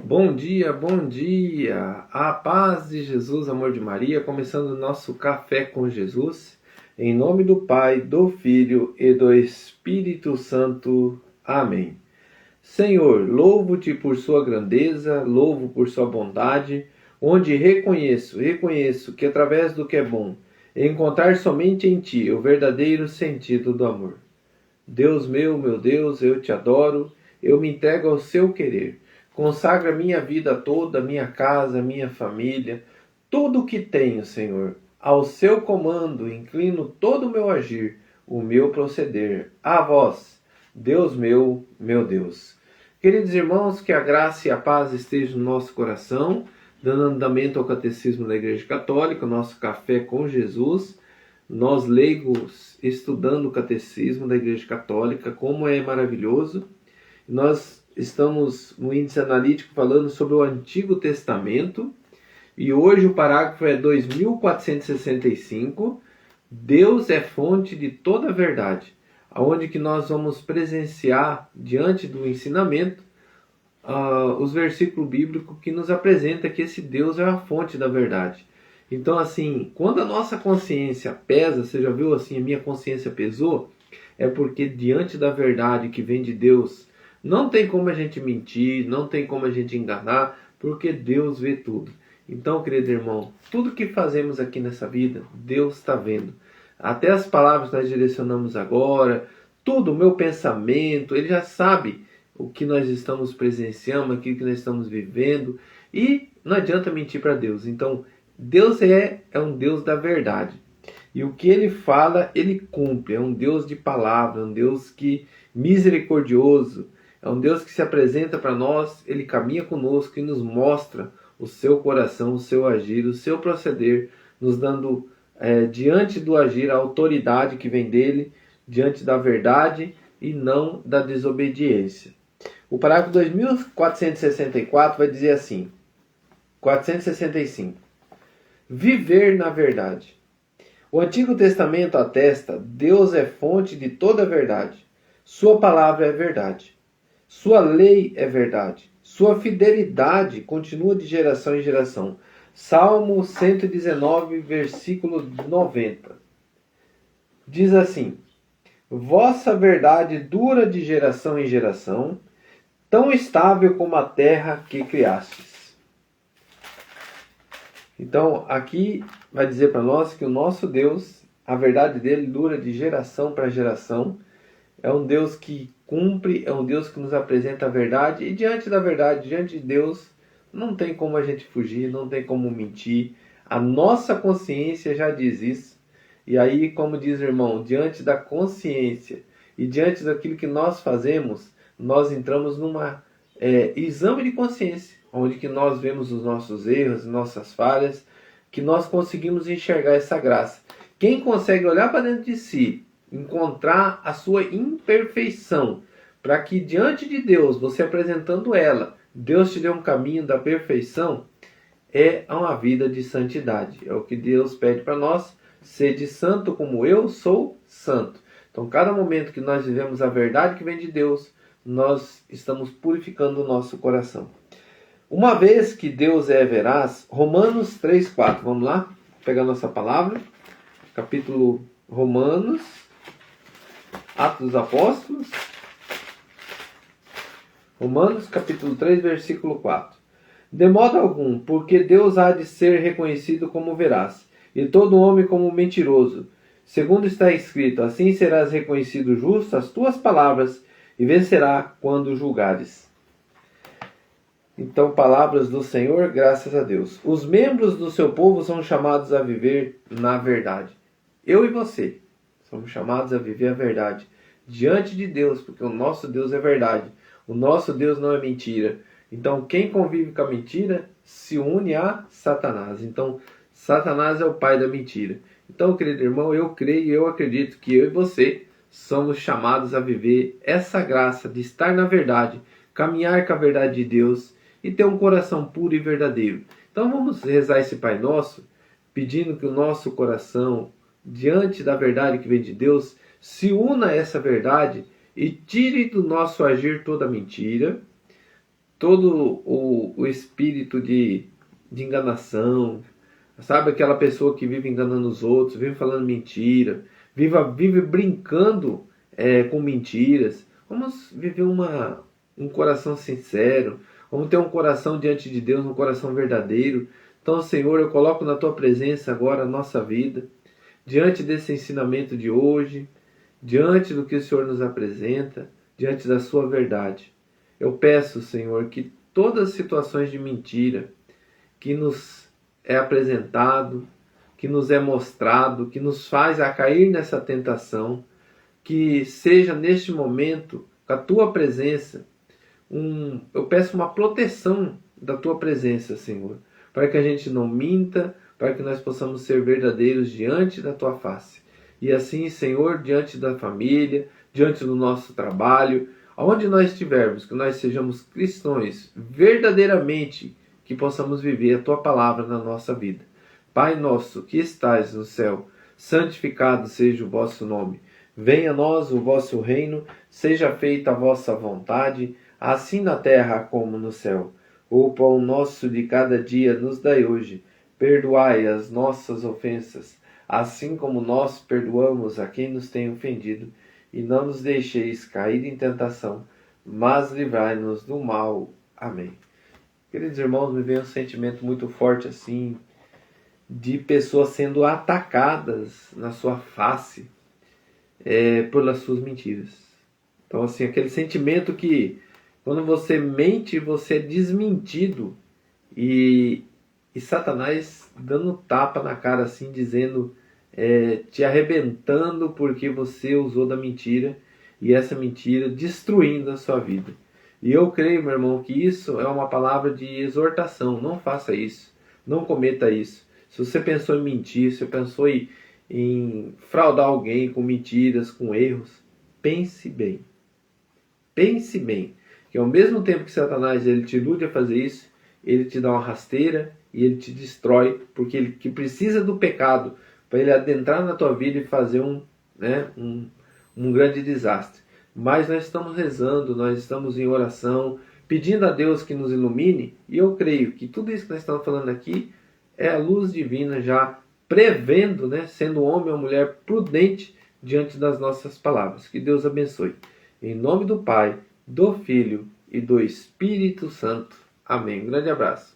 Bom dia! A paz de Jesus, amor de Maria, começando o nosso Café com Jesus, em nome do Pai, do Filho e do Espírito Santo. Amém. Senhor, louvo-te por sua grandeza, louvo por sua bondade, onde reconheço que através do que é bom, encontrar somente em ti o verdadeiro sentido do amor. Deus meu Deus, eu te adoro, eu me entrego ao seu querer. Consagra minha vida toda, minha casa, minha família, tudo o que tenho, Senhor. Ao seu comando, inclino todo o meu agir, o meu proceder. A vós, Deus meu Deus. Queridos irmãos, que a graça e a paz estejam no nosso coração, dando andamento ao Catecismo da Igreja Católica, nosso Café com Jesus. Nós leigos estudando o Catecismo da Igreja Católica, como é maravilhoso. Nós estamos no índice analítico falando sobre o Antigo Testamento e hoje o parágrafo é 2465. Deus é fonte de toda a verdade, aonde que nós vamos presenciar diante do ensinamento os versículos bíblicos que nos apresenta que esse Deus é a fonte da verdade. Então, assim, quando a nossa consciência pesa, você já viu assim, a minha consciência pesou, é porque diante da verdade que vem de Deus, não tem como a gente mentir, não tem como a gente enganar, porque Deus vê tudo. Então, querido irmão, tudo que fazemos aqui nessa vida, Deus está vendo. Até as palavras que nós direcionamos agora, tudo, o meu pensamento, Ele já sabe o que nós estamos presenciando, aquilo que nós estamos vivendo, e não adianta mentir para Deus. Então, Deus é um Deus da verdade. E o que Ele fala, Ele cumpre. É um Deus de palavra, um Deus que misericordioso. É um Deus que se apresenta para nós, Ele caminha conosco e nos mostra o seu coração, o seu agir, o seu proceder, nos dando, diante do agir, a autoridade que vem dEle, diante da verdade e não da desobediência. O parágrafo 2464 vai dizer assim, 465. Viver na verdade. O Antigo Testamento atesta: Deus é fonte de toda a verdade. Sua palavra é verdade. Sua lei é verdade. Sua fidelidade continua de geração em geração. Salmo 119, versículo 90. Diz assim: Vossa verdade dura de geração em geração, tão estável como a terra que criastes. Então, aqui vai dizer para nós que o nosso Deus, a verdade dele dura de geração para geração. É um Deus que cumpre, é um Deus que nos apresenta a verdade. E diante da verdade, diante de Deus, não tem como a gente fugir, não tem como mentir. A nossa consciência já diz isso. E aí, como diz o irmão, diante da consciência e diante daquilo que nós fazemos, nós entramos numa exame de consciência, onde que nós vemos os nossos erros, nossas falhas, que nós conseguimos enxergar essa graça. Quem consegue olhar para dentro de si, encontrar a sua imperfeição, para que diante de Deus, você apresentando ela, Deus te dê um caminho da perfeição, é uma vida de santidade. É o que Deus pede para nós: sede santo como eu sou santo. Então, cada momento que nós vivemos a verdade que vem de Deus, nós estamos purificando o nosso coração. Uma vez que Deus é veraz, Romanos 3,4. Vamos lá? Pegar nossa palavra. Capítulo Romanos, Atos dos Apóstolos. Romanos, capítulo 3, versículo 4. De modo algum, porque Deus há de ser reconhecido como veraz, e todo homem como mentiroso. Segundo está escrito: assim serás reconhecido justo às tuas palavras, e vencerá quando julgares. Então, palavras do Senhor, graças a Deus. Os membros do seu povo são chamados a viver na verdade. Eu e você somos chamados a viver a verdade diante de Deus, porque o nosso Deus é verdade. O nosso Deus não é mentira. Então, quem convive com a mentira se une a Satanás. Então, Satanás é o pai da mentira. Então, querido irmão, eu creio e eu acredito que eu e você somos chamados a viver essa graça de estar na verdade, caminhar com a verdade de Deus e ter um coração puro e verdadeiro. Então, vamos rezar esse Pai Nosso, pedindo que o nosso coração, diante da verdade que vem de Deus, se una a essa verdade e tire do nosso agir toda mentira, todo o espírito de enganação, sabe? Aquela pessoa que vive enganando os outros, vive falando mentira, vive brincando com mentiras. Vamos viver um coração sincero, vamos ter um coração diante de Deus, um coração verdadeiro. Então, Senhor, eu coloco na Tua presença agora a nossa vida, diante desse ensinamento de hoje, diante do que o Senhor nos apresenta, diante da Sua verdade. Eu peço, Senhor, que todas as situações de mentira que nos é apresentado, que nos é mostrado, que nos faz a cair nessa tentação, que seja neste momento, com a Tua presença, eu peço uma proteção da Tua presença, Senhor, para que a gente não minta, para que nós possamos ser verdadeiros diante da Tua face. E assim, Senhor, diante da família, diante do nosso trabalho, aonde nós estivermos, que nós sejamos cristãos verdadeiramente, que possamos viver a Tua palavra na nossa vida. Pai nosso, que estais no céu, santificado seja o vosso nome. Venha a nós o vosso reino, seja feita a vossa vontade, assim na terra como no céu. O pão nosso de cada dia nos dai hoje. Perdoai as nossas ofensas, assim como nós perdoamos a quem nos tem ofendido. E não nos deixeis cair em tentação, mas livrai-nos do mal. Amém. Queridos irmãos, me vem um sentimento muito forte assim, de pessoas sendo atacadas na sua face pelas suas mentiras. Então, assim, aquele sentimento que quando você mente, você é desmentido e Satanás dando tapa na cara assim, dizendo, te arrebentando porque você usou da mentira e essa mentira destruindo a sua vida. E eu creio, meu irmão, que isso é uma palavra de exortação. Não faça isso, não cometa isso. Se você pensou em mentir, se você pensou em fraudar alguém com mentiras, com erros, pense bem. Pense bem. Que ao mesmo tempo que Satanás ele te ilude a fazer isso, ele te dá uma rasteira e ele te destrói, porque ele que precisa do pecado para ele adentrar na tua vida e fazer um grande desastre. Mas nós estamos rezando, nós estamos em oração, pedindo a Deus que nos ilumine, e eu creio que tudo isso que nós estamos falando aqui é a luz divina já prevendo, sendo homem ou mulher prudente diante das nossas palavras. Que Deus abençoe. Em nome do Pai, do Filho e do Espírito Santo. Amém. Um grande abraço.